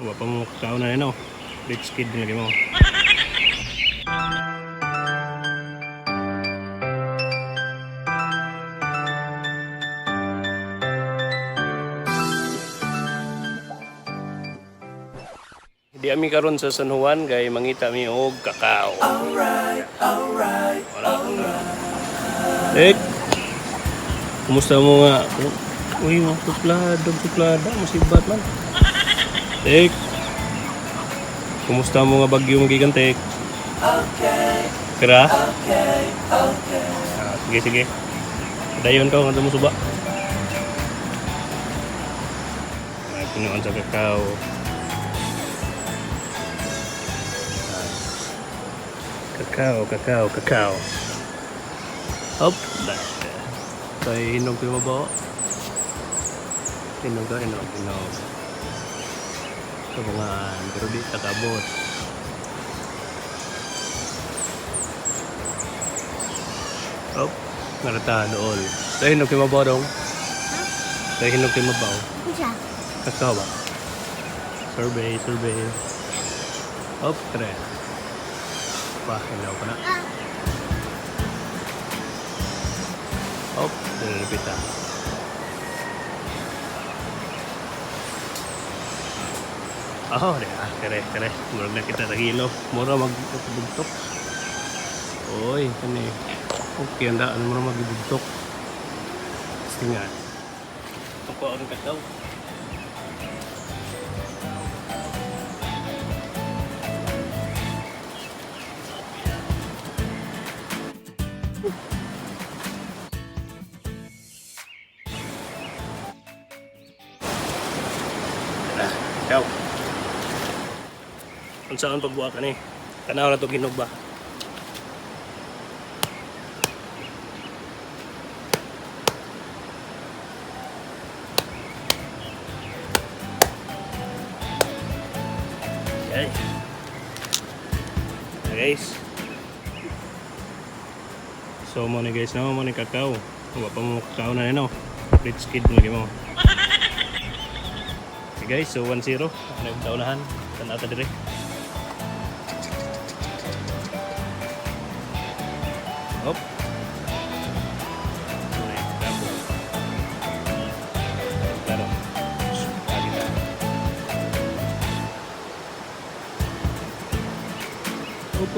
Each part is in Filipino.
Wala pa mo kauna na no. Rich kid din lagi mo. Di ami karon sa San Juan kay mangita mi og kakao. Alright. Kumusta mo nga? Uy, mga tuklada, musibat man. Tek. Kumusta mo nga bagyo mo gigantek? Okay. Kira? Okay. Sige. Dayon ka nga mo suba. Ay, pinuan sa kakao. Kakao. Hop, basta. Kaya hinog ko yung mabawa. Hinog. Ito mga pero di takabot. Hop, narata dool. Kaya hinog ko yung mabawa dong. Kaya hinog ko yung mabawa. Kakao ba? Survey. Hop, kaya. Wah, hilaw pa na. Hop, nalapit na. Kere. Murag na kita nagilo. Mura magbugtok. Oy, kani. Okay, anda ano mura magbugtok. Tingan. Ako ang kataw. Ikaw. Kung saan pagbuha ka ni? Tanaw na ito ginog ba? Okay. Guys. So mo ni guys na mo ni kakao. Wala pa mo kakao na no. Rich kid lagi mo. Okay guys, so 1-0. Ano yung kaunahan? Saan ata dire? Hop. Claro. Lagi na. Hop.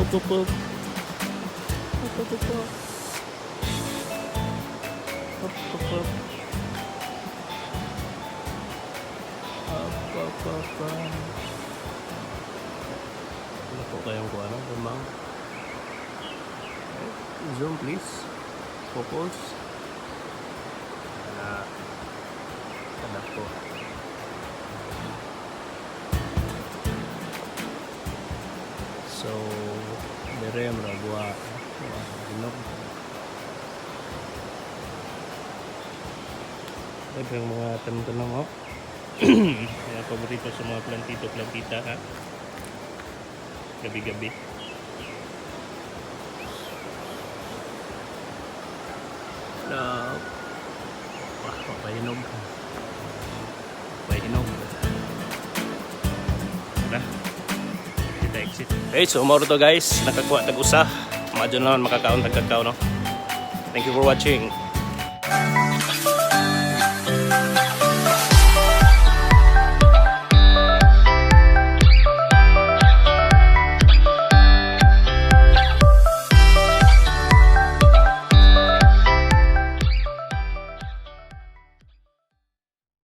Ano po kayong kuha ng lamang? Zoom please. Focus. Anak po. So, dire maragwa. Hinog. Dagang mga tanong-tanong oh. Yan paborito sa mga plantita ha. Gabi-gabi. Papahinog. Tara. Kita exit. Okay, so mauro to guys. Nakakuha tag-usa. Madyo naman makakaon tag-kakao no. Thank you for watching.